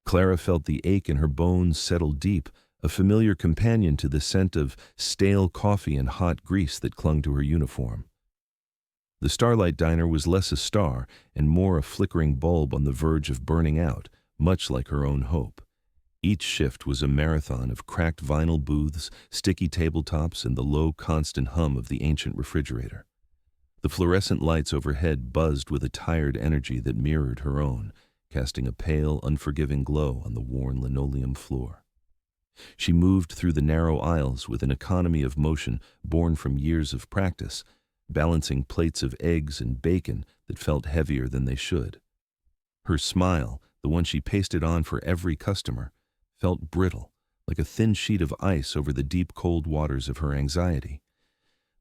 Clara felt the ache in her bones settle deep, a familiar companion to the scent of stale coffee and hot grease that clung to her uniform. The Starlight Diner was less a star and more a flickering bulb on the verge of burning out, much like her own hope. Each shift was a marathon of cracked vinyl booths, sticky tabletops, and the low, constant hum of the ancient refrigerator. The fluorescent lights overhead buzzed with a tired energy that mirrored her own, casting a pale, unforgiving glow on the worn linoleum floor. She moved through the narrow aisles with an economy of motion born from years of practice, balancing plates of eggs and bacon that felt heavier than they should. Her smile, the one she pasted on for every customer, felt brittle, like a thin sheet of ice over the deep cold waters of her anxiety.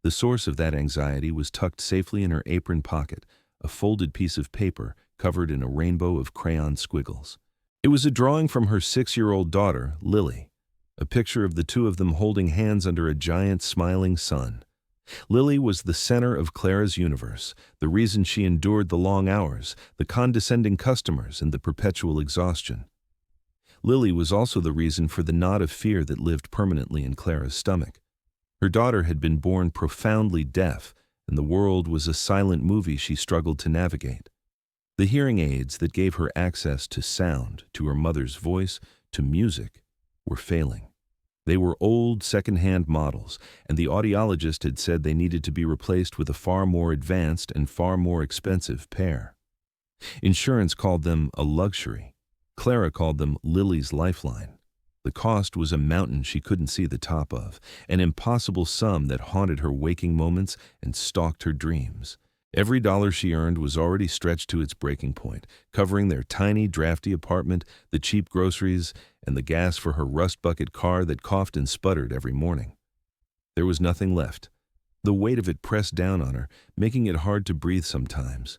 The source of that anxiety was tucked safely in her apron pocket, a folded piece of paper covered in a rainbow of crayon squiggles. It was a drawing from her 6-year-old daughter, Lily, a picture of the two of them holding hands under a giant smiling sun. Lily was the center of Clara's universe, the reason she endured the long hours, the condescending customers, and the perpetual exhaustion. Lily was also the reason for the knot of fear that lived permanently in Clara's stomach. Her daughter had been born profoundly deaf, and the world was a silent movie she struggled to navigate. The hearing aids that gave her access to sound, to her mother's voice, to music, were failing. They were old, second-hand models, and the audiologist had said they needed to be replaced with a far more advanced and far more expensive pair. Insurance called them a luxury. Clara called them Lily's lifeline. The cost was a mountain she couldn't see the top of, an impossible sum that haunted her waking moments and stalked her dreams. Every dollar she earned was already stretched to its breaking point, covering their tiny, drafty apartment, the cheap groceries, and the gas for her rust-bucket car that coughed and sputtered every morning. There was nothing left. The weight of it pressed down on her, making it hard to breathe sometimes.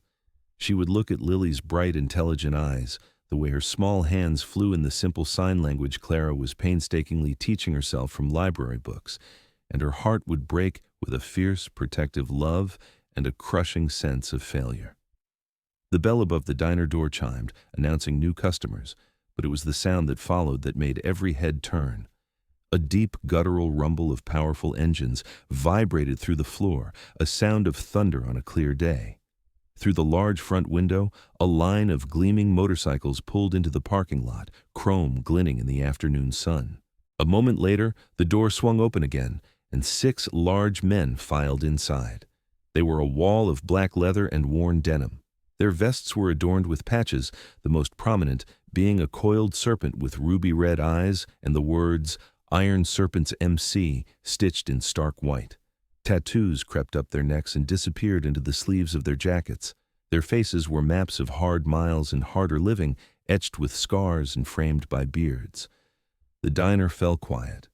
She would look at Lily's bright, intelligent eyes, the way her small hands flew in the simple sign language Clara was painstakingly teaching herself from library books, and her heart would break with a fierce, protective love and a crushing sense of failure. The bell above the diner door chimed, announcing new customers, but it was the sound that followed that made every head turn. A deep, guttural rumble of powerful engines vibrated through the floor, a sound of thunder on a clear day. Through the large front window, a line of gleaming motorcycles pulled into the parking lot, chrome glinting in the afternoon sun. A moment later, the door swung open again, and 6 large men filed inside. They were a wall of black leather and worn denim. Their vests were adorned with patches, the most prominent being a coiled serpent with ruby-red eyes and the words, "Iron Serpent's MC," stitched in stark white. Tattoos crept up their necks and disappeared into the sleeves of their jackets. Their faces were maps of hard miles and harder living, etched with scars and framed by beards. The diner fell quiet.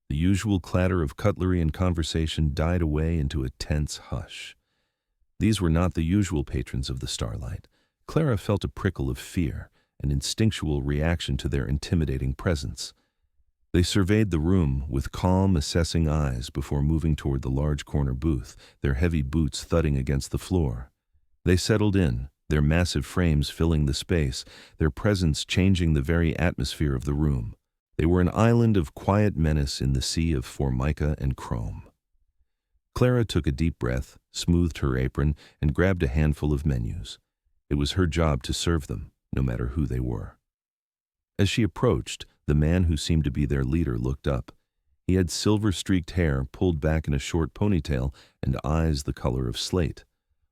The usual clatter of cutlery and conversation died away into a tense hush. These were not the usual patrons of the Starlight. Clara felt a prickle of fear, an instinctual reaction to their intimidating presence. They surveyed the room with calm, assessing eyes before moving toward the large corner booth, their heavy boots thudding against the floor. They settled in, their massive frames filling the space, their presence changing the very atmosphere of the room. They were an island of quiet menace in the sea of formica and chrome. Clara took a deep breath, smoothed her apron, and grabbed a handful of menus. It was her job to serve them, no matter who they were. As she approached, the man who seemed to be their leader looked up. He had silver-streaked hair pulled back in a short ponytail and eyes the color of slate.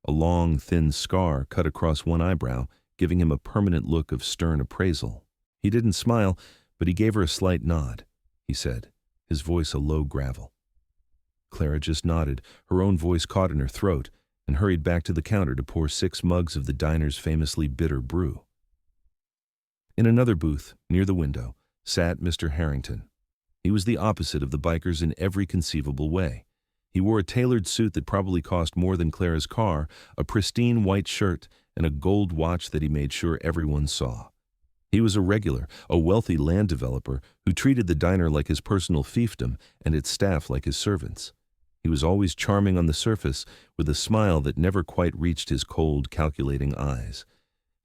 A long, thin scar cut across one eyebrow, giving him a permanent look of stern appraisal. He didn't smile, but he gave her a slight nod. He said, his voice a low gravel. Clara just nodded, her own voice caught in her throat, and hurried back to the counter to pour 6 mugs of the diner's famously bitter brew. In another booth, near the window, sat Mr. Harrington. He was the opposite of the bikers in every conceivable way. He wore a tailored suit that probably cost more than Clara's car, a pristine white shirt, and a gold watch that he made sure everyone saw. He was a regular, a wealthy land developer who treated the diner like his personal fiefdom and its staff like his servants. He was always charming on the surface, with a smile that never quite reached his cold, calculating eyes.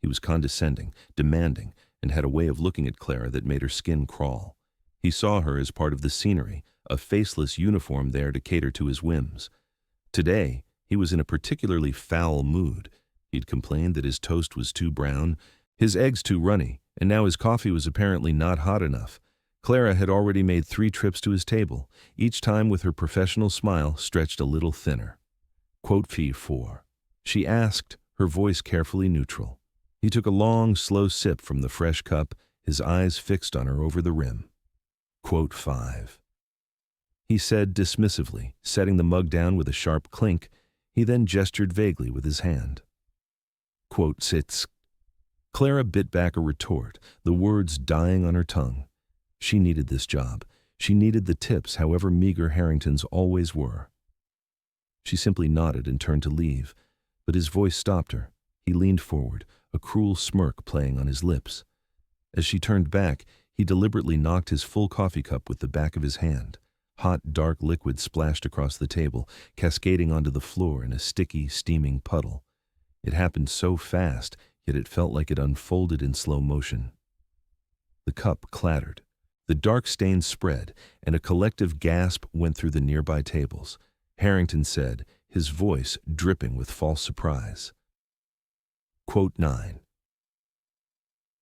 He was condescending, demanding, and had a way of looking at Clara that made her skin crawl. He saw her as part of the scenery, a faceless uniform there to cater to his whims. Today, he was in a particularly foul mood. He'd complained that his toast was too brown, his eggs too runny, and now his coffee was apparently not hot enough. Clara had already made 3 trips to his table, each time with her professional smile stretched a little thinner. Quote fee 4. She asked, her voice carefully neutral. He took a long, slow sip from the fresh cup, his eyes fixed on her over the rim. Quote 5. He said dismissively, setting the mug down with a sharp clink. He then gestured vaguely with his hand. Quote 6. Clara bit back a retort, the words dying on her tongue. She needed this job. She needed the tips, however meager Harrington's always were. She simply nodded and turned to leave, but his voice stopped her. He leaned forward, a cruel smirk playing on his lips. As she turned back, he deliberately knocked his full coffee cup with the back of his hand. Hot, dark liquid splashed across the table, cascading onto the floor in a sticky, steaming puddle. It happened so fast, yet it felt like it unfolded in slow motion. The cup clattered. The dark stains spread, and a collective gasp went through the nearby tables. Harrington said, his voice dripping with false surprise. Quote 9.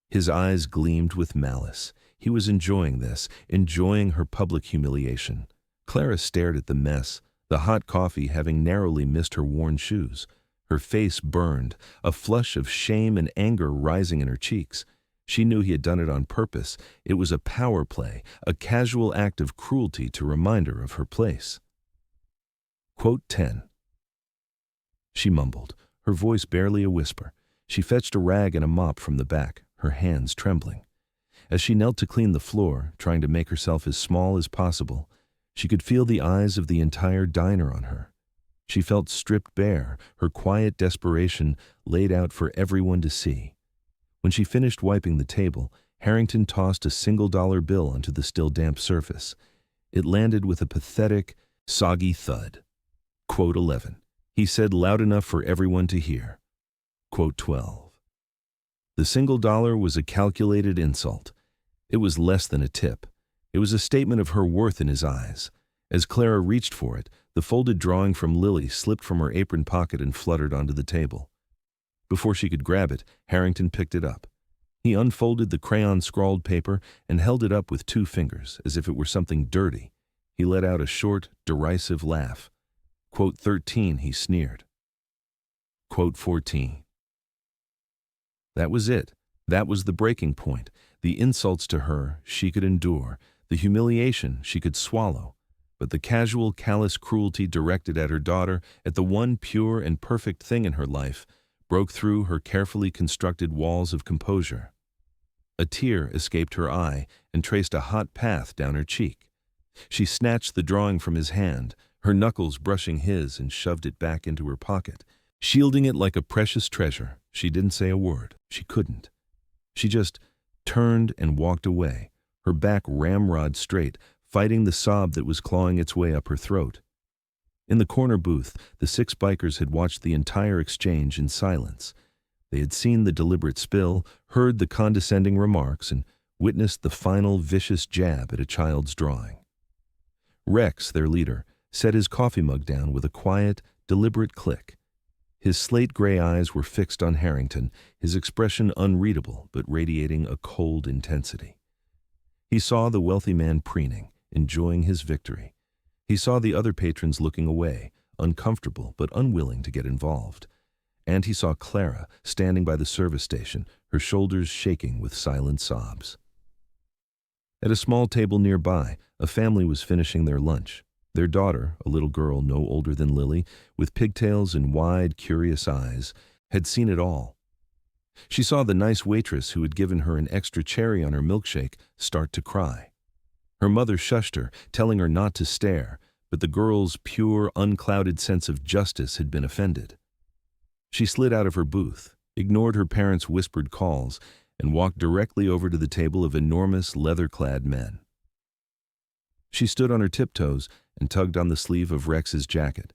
His eyes gleamed with malice. He was enjoying this, enjoying her public humiliation. Clara stared at the mess, the hot coffee having narrowly missed her worn shoes. Her face burned, a flush of shame and anger rising in her cheeks. She knew he had done it on purpose. It was a power play, a casual act of cruelty to remind her of her place. Quote 10. She mumbled, her voice barely a whisper. She fetched a rag and a mop from the back, her hands trembling. As she knelt to clean the floor, trying to make herself as small as possible, she could feel the eyes of the entire diner on her. She felt stripped bare, her quiet desperation laid out for everyone to see. When she finished wiping the table, Harrington tossed a $1 bill onto the still damp surface. It landed with a pathetic, soggy thud. Quote 11. He said loud enough for everyone to hear. Quote 12. The $1 was a calculated insult. It was less than a tip. It was a statement of her worth in his eyes. As Clara reached for it, the folded drawing from Lily slipped from her apron pocket and fluttered onto the table. Before she could grab it, Harrington picked it up. He unfolded the crayon-scrawled paper and held it up with 2 fingers, as if it were something dirty. He let out a short, derisive laugh. Quote 13, he sneered. Quote 14. That was it. That was the breaking point. The insults to her she could endure, the humiliation she could swallow. But the casual, callous cruelty directed at her daughter, at the one pure and perfect thing in her life, broke through her carefully constructed walls of composure. A tear escaped her eye and traced a hot path down her cheek. She snatched the drawing from his hand, her knuckles brushing his, and shoved it back into her pocket. Shielding it like a precious treasure, she didn't say a word. She couldn't. She just turned and walked away, her back ramrod straight, fighting the sob that was clawing its way up her throat. In the corner booth, the 6 bikers had watched the entire exchange in silence. They had seen the deliberate spill, heard the condescending remarks, and witnessed the final vicious jab at a child's drawing. Rex, their leader, set his coffee mug down with a quiet, deliberate click. His slate-gray eyes were fixed on Harrington, his expression unreadable but radiating a cold intensity. He saw the wealthy man preening, enjoying his victory. He saw the other patrons looking away, uncomfortable but unwilling to get involved. And he saw Clara standing by the service station, her shoulders shaking with silent sobs. At a small table nearby, a family was finishing their lunch. Their daughter, a little girl no older than Lily, with pigtails and wide, curious eyes, had seen it all. She saw the nice waitress who had given her an extra cherry on her milkshake start to cry. Her mother shushed her, telling her not to stare, but the girl's pure, unclouded sense of justice had been offended. She slid out of her booth, ignored her parents' whispered calls, and walked directly over to the table of enormous, leather-clad men. She stood on her tiptoes and tugged on the sleeve of Rex's jacket.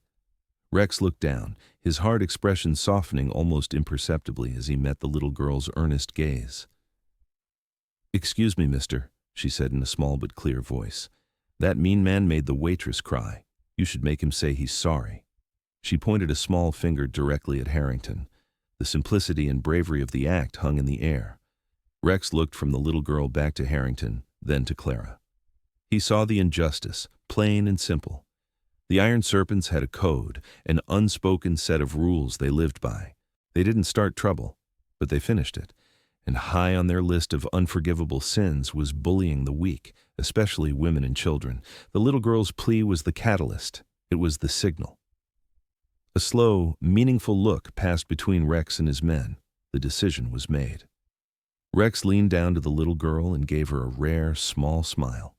Rex looked down, his hard expression softening almost imperceptibly as he met the little girl's earnest gaze. "Excuse me, mister," she said in a small but clear voice. "That mean man made the waitress cry. You should make him say he's sorry." She pointed a small finger directly at Harrington. The simplicity and bravery of the act hung in the air. Rex looked from the little girl back to Harrington, then to Clara. He saw the injustice, plain and simple. The Iron Serpents had a code, an unspoken set of rules they lived by. They didn't start trouble, but they finished it. And high on their list of unforgivable sins was bullying the weak, especially women and children. The little girl's plea was the catalyst. It was the signal. A slow, meaningful look passed between Rex and his men. The decision was made. Rex leaned down to the little girl and gave her a rare, small smile.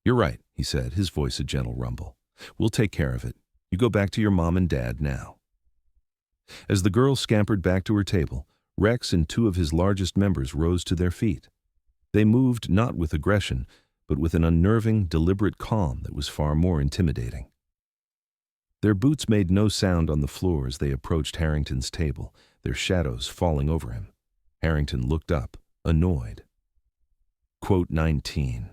"You're right," he said, his voice a gentle rumble. "We'll take care of it. You go back to your mom and dad now." As the girl scampered back to her table, Rex and two of his largest members rose to their feet. They moved not with aggression, but with an unnerving, deliberate calm that was far more intimidating. Their boots made no sound on the floor as they approached Harrington's table, their shadows falling over him. Harrington looked up, annoyed. Quote 19.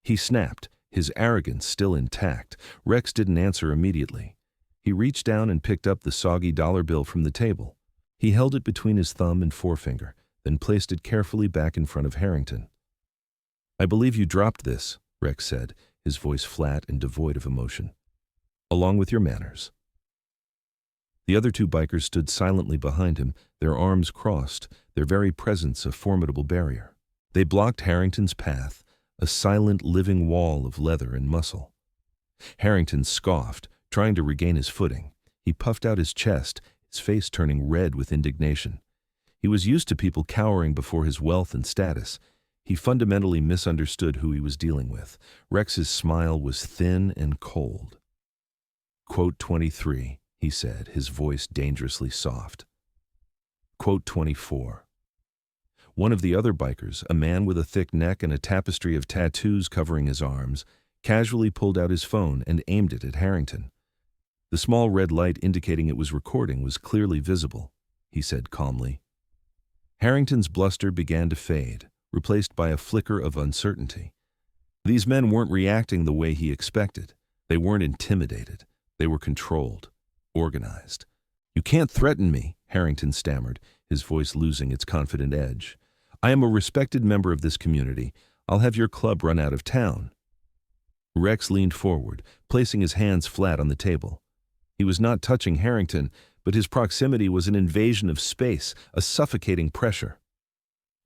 He snapped, his arrogance still intact. Rex didn't answer immediately. He reached down and picked up the soggy dollar bill from the table. He held it between his thumb and forefinger, then placed it carefully back in front of Harrington. "I believe you dropped this," Rex said, his voice flat and devoid of emotion. "Along with your manners." The other two bikers stood silently behind him, their arms crossed, their very presence a formidable barrier. They blocked Harrington's path, a silent living wall of leather and muscle. Harrington scoffed, trying to regain his footing. He puffed out his chest, his face turning red with indignation. He was used to people cowering before his wealth and status. He fundamentally misunderstood who he was dealing with. Rex's smile was thin and cold. Quote 23, he said, his voice dangerously soft. Quote 24. One of the other bikers, a man with a thick neck and a tapestry of tattoos covering his arms, casually pulled out his phone and aimed it at Harrington. The small red light indicating it was recording was clearly visible, he said calmly. Harrington's bluster began to fade, replaced by a flicker of uncertainty. These men weren't reacting the way he expected. They weren't intimidated. They were controlled, organized. "You can't threaten me," Harrington stammered, his voice losing its confident edge. "I am a respected member of this community. I'll have your club run out of town." Rex leaned forward, placing his hands flat on the table. He was not touching Harrington, but his proximity was an invasion of space, a suffocating pressure.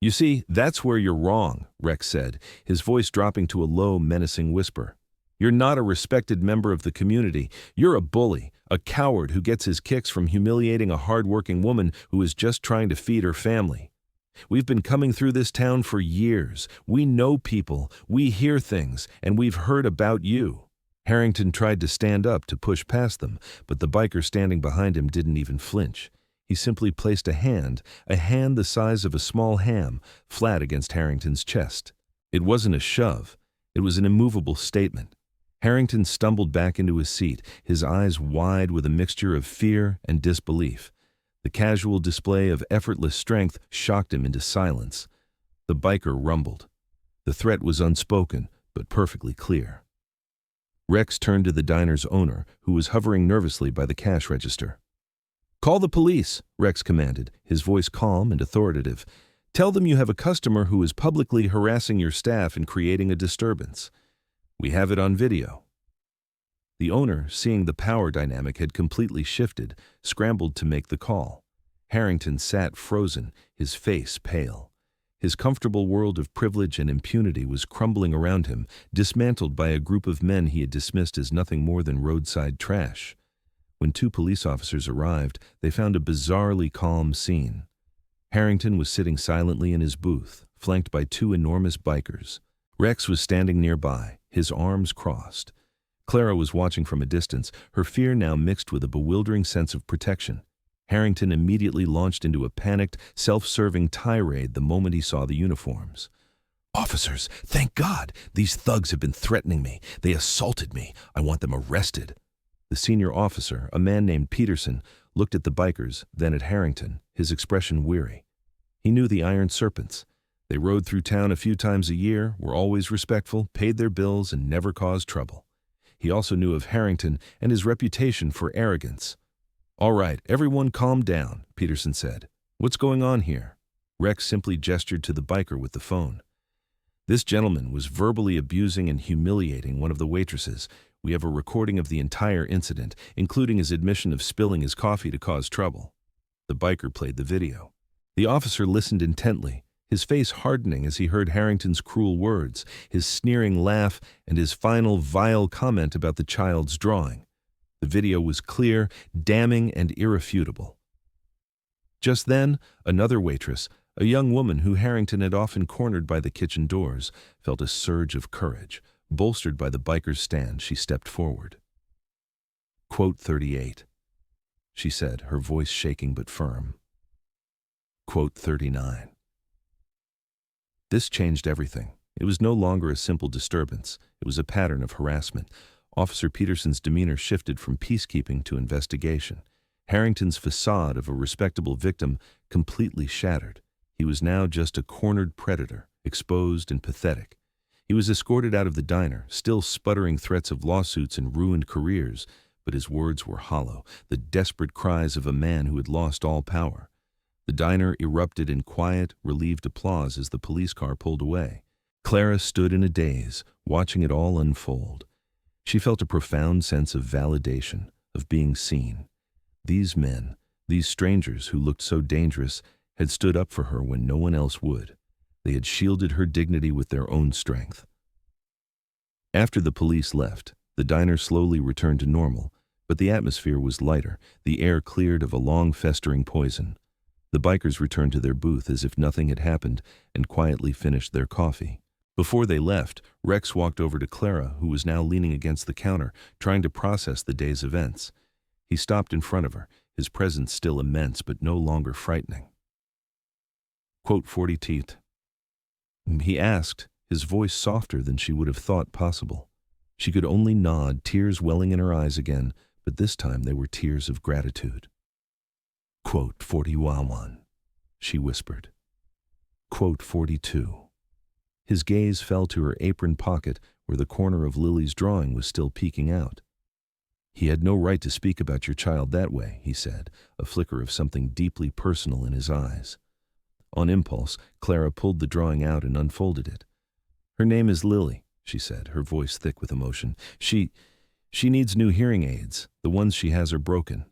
"You see, that's where you're wrong," Rex said, his voice dropping to a low, menacing whisper. "You're not a respected member of the community. You're a bully, a coward who gets his kicks from humiliating a hard-working woman who is just trying to feed her family. We've been coming through this town for years. We know people, we hear things, and we've heard about you." Harrington tried to stand up to push past them, but the biker standing behind him didn't even flinch. He simply placed a hand the size of a small ham, flat against Harrington's chest. It wasn't a shove. It was an immovable statement. Harrington stumbled back into his seat, his eyes wide with a mixture of fear and disbelief. The casual display of effortless strength shocked him into silence. The biker rumbled. The threat was unspoken, but perfectly clear. Rex turned to the diner's owner, who was hovering nervously by the cash register. "Call the police," Rex commanded, his voice calm and authoritative. "Tell them you have a customer who is publicly harassing your staff and creating a disturbance. We have it on video." The owner, seeing the power dynamic had completely shifted, scrambled to make the call. Harrington sat frozen, his face pale. His comfortable world of privilege and impunity was crumbling around him, dismantled by a group of men he had dismissed as nothing more than roadside trash. When two police officers arrived, they found a bizarrely calm scene. Harrington was sitting silently in his booth, flanked by two enormous bikers. Rex was standing nearby, his arms crossed. Clara was watching from a distance, her fear now mixed with a bewildering sense of protection. Harrington immediately launched into a panicked, self-serving tirade the moment he saw the uniforms. "Officers, thank God! These thugs have been threatening me. They assaulted me. I want them arrested." The senior officer, a man named Peterson, looked at the bikers, then at Harrington, his expression weary. He knew the Iron Serpents. They rode through town a few times a year, were always respectful, paid their bills, and never caused trouble. He also knew of Harrington and his reputation for arrogance. "All right, everyone calm down," Peterson said. "What's going on here?" Rex simply gestured to the biker with the phone. "This gentleman was verbally abusing and humiliating one of the waitresses. We have a recording of the entire incident, including his admission of spilling his coffee to cause trouble." The biker played the video. The officer listened intently, his face hardening as he heard Harrington's cruel words, his sneering laugh, and his final vile comment about the child's drawing. The video was clear, damning, and irrefutable. Just then, another waitress, a young woman who Harrington had often cornered by the kitchen doors, felt a surge of courage. Bolstered by the biker's stand, she stepped forward. "Quote 38, she said, her voice shaking but firm. Quote 39. This changed everything. It was no longer a simple disturbance. It was a pattern of harassment. Officer Peterson's demeanor shifted from peacekeeping to investigation. Harrington's facade of a respectable victim completely shattered. He was now just a cornered predator, exposed and pathetic. He was escorted out of the diner, still sputtering threats of lawsuits and ruined careers, but his words were hollow, the desperate cries of a man who had lost all power. The diner erupted in quiet, relieved applause as the police car pulled away. Clara stood in a daze, watching it all unfold. She felt a profound sense of validation, of being seen. These men, these strangers who looked so dangerous, had stood up for her when no one else would. They had shielded her dignity with their own strength. After the police left, the diner slowly returned to normal, but the atmosphere was lighter, the air cleared of a long festering poison. The bikers returned to their booth as if nothing had happened and quietly finished their coffee. Before they left, Rex walked over to Clara, who was now leaning against the counter, trying to process the day's events. He stopped in front of her, his presence still immense but no longer frightening. Quote 40, he asked, his voice softer than she would have thought possible. She could only nod, tears welling in her eyes again, but this time they were tears of gratitude. Quote 41, she whispered. Quote 42. His gaze fell to her apron pocket where the corner of Lily's drawing was still peeking out. "He had no right to speak about your child that way," he said, a flicker of something deeply personal in his eyes. On impulse, Clara pulled the drawing out and unfolded it. "Her name is Lily," she said, her voice thick with emotion. She needs new hearing aids. The ones she has are broken."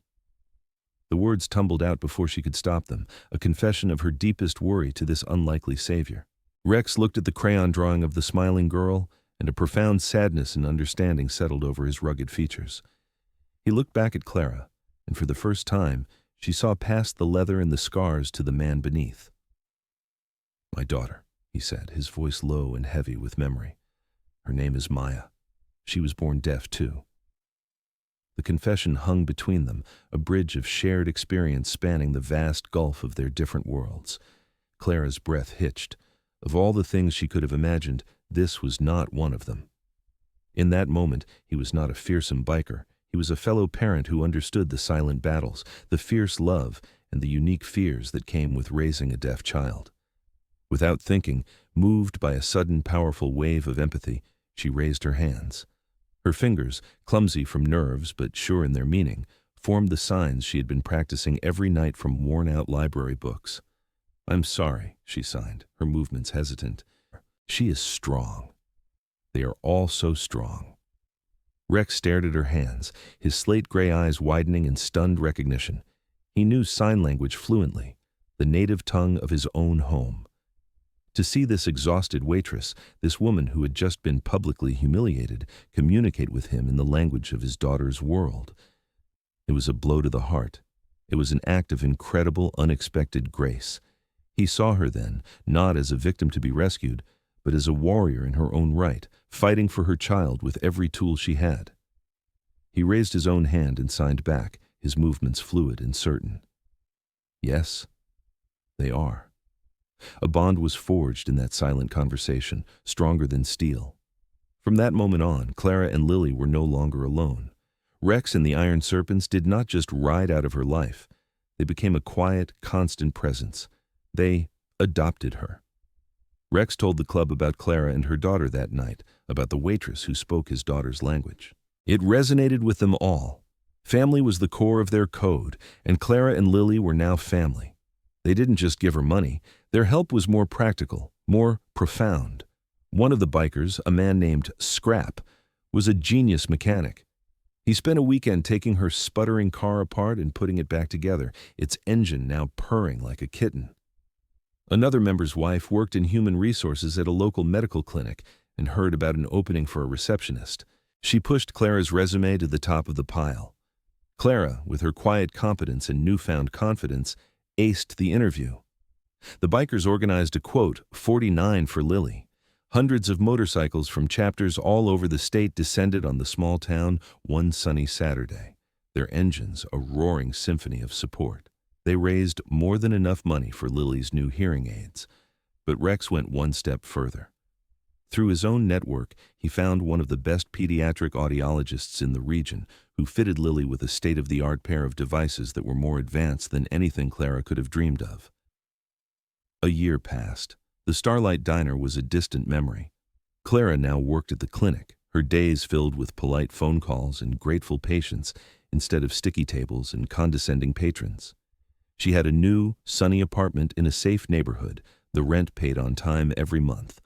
The words tumbled out before she could stop them, a confession of her deepest worry to this unlikely savior. Rex looked at the crayon drawing of the smiling girl, and a profound sadness and understanding settled over his rugged features. He looked back at Clara, and for the first time, she saw past the leather and the scars to the man beneath. "My daughter," he said, his voice low and heavy with memory. "Her name is Maya. She was born deaf, too." The confession hung between them, a bridge of shared experience spanning the vast gulf of their different worlds. Clara's breath hitched. Of all the things she could have imagined, this was not one of them. In that moment, he was not a fearsome biker. He was a fellow parent who understood the silent battles, the fierce love, and the unique fears that came with raising a deaf child. Without thinking, moved by a sudden powerful wave of empathy, she raised her hands. Her fingers, clumsy from nerves but sure in their meaning, formed the signs she had been practicing every night from worn-out library books. "I'm sorry," she signed, her movements hesitant. "She is strong. They are all so strong." Rex stared at her hands, his slate-gray eyes widening in stunned recognition. He knew sign language fluently, the native tongue of his own home. To see this exhausted waitress, this woman who had just been publicly humiliated, communicate with him in the language of his daughter's world. It was a blow to the heart. It was an act of incredible, unexpected grace. He saw her then, not as a victim to be rescued, but as a warrior in her own right, fighting for her child with every tool she had. He raised his own hand and signed back, his movements fluid and certain. "Yes, they are." A bond was forged in that silent conversation, stronger than steel. From that moment on, Clara and Lily were no longer alone. Rex and the Iron Serpents did not just ride out of her life. They became a quiet, constant presence. They adopted her. Rex told the club about Clara and her daughter that night, about the waitress who spoke his daughter's language. It resonated with them all. Family was the core of their code, and Clara and Lily were now family. They didn't just give her money. Their help was more practical, more profound. One of the bikers, a man named Scrap, was a genius mechanic. He spent a weekend taking her sputtering car apart and putting it back together, its engine now purring like a kitten. Another member's wife worked in human resources at a local medical clinic and heard about an opening for a receptionist. She pushed Clara's resume to the top of the pile. Clara, with her quiet competence and newfound confidence, aced the interview. The bikers organized a quote, 49 for Lily. Hundreds of motorcycles from chapters all over the state descended on the small town one sunny Saturday, their engines a roaring symphony of support. They raised more than enough money for Lily's new hearing aids, but Rex went one step further. Through his own network, he found one of the best pediatric audiologists in the region who fitted Lily with a state-of-the-art pair of devices that were more advanced than anything Clara could have dreamed of. A year passed. The Starlight Diner was a distant memory. Clara now worked at the clinic, her days filled with polite phone calls and grateful patients instead of sticky tables and condescending patrons. She had a new, sunny apartment in a safe neighborhood, the rent paid on time every month.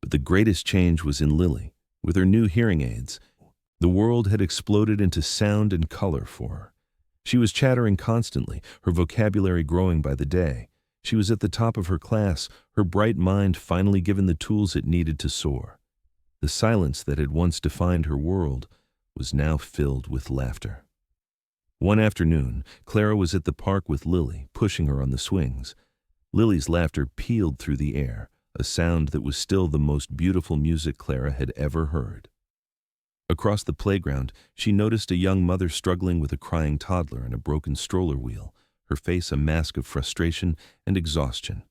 But the greatest change was in Lily. With her new hearing aids, the world had exploded into sound and color for her. She was chattering constantly, her vocabulary growing by the day. She was at the top of her class, her bright mind finally given the tools it needed to soar. The silence that had once defined her world was now filled with laughter. One afternoon, Clara was at the park with Lily, pushing her on the swings. Lily's laughter pealed through the air, a sound that was still the most beautiful music Clara had ever heard. Across the playground, she noticed a young mother struggling with a crying toddler and a broken stroller wheel, her face a mask of frustration and exhaustion.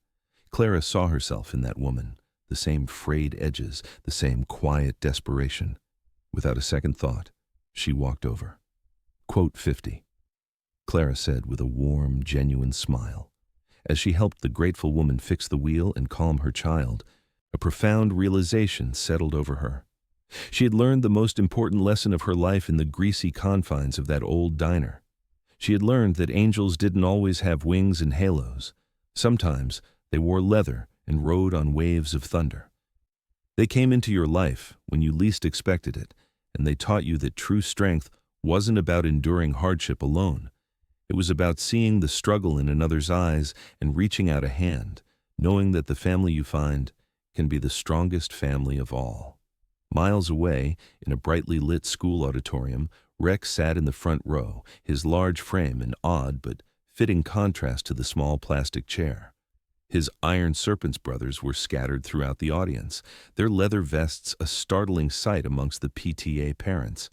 Clara saw herself in that woman, the same frayed edges, the same quiet desperation. Without a second thought, she walked over. Quote 50. Clara said with a warm, genuine smile. As she helped the grateful woman fix the wheel and calm her child, a profound realization settled over her. She had learned the most important lesson of her life in the greasy confines of that old diner. She had learned that angels didn't always have wings and halos. Sometimes they wore leather and rode on waves of thunder. They came into your life when you least expected it, and they taught you that true strength wasn't about enduring hardship alone. It was about seeing the struggle in another's eyes and reaching out a hand, knowing that the family you find can be the strongest family of all. Miles away, in a brightly lit school auditorium, Rex sat in the front row, his large frame an odd but fitting contrast to the small plastic chair. His Iron Serpent's brothers were scattered throughout the audience, their leather vests a startling sight amongst the PTA parents.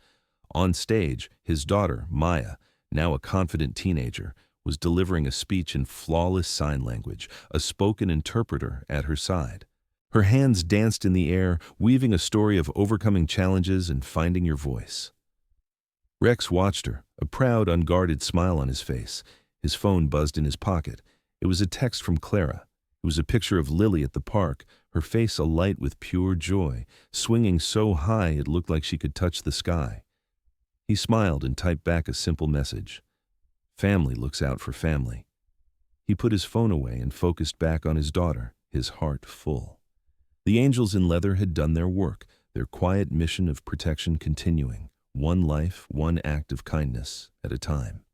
On stage, his daughter, Maya, now a confident teenager, was delivering a speech in flawless sign language, a spoken interpreter at her side. Her hands danced in the air, weaving a story of overcoming challenges and finding your voice. Rex watched her, a proud, unguarded smile on his face. His phone buzzed in his pocket. It was a text from Clara. It was a picture of Lily at the park, her face alight with pure joy, swinging so high it looked like she could touch the sky. He smiled and typed back a simple message. Family looks out for family. He put his phone away and focused back on his daughter, his heart full. The angels in leather had done their work, their quiet mission of protection continuing, one life, one act of kindness at a time.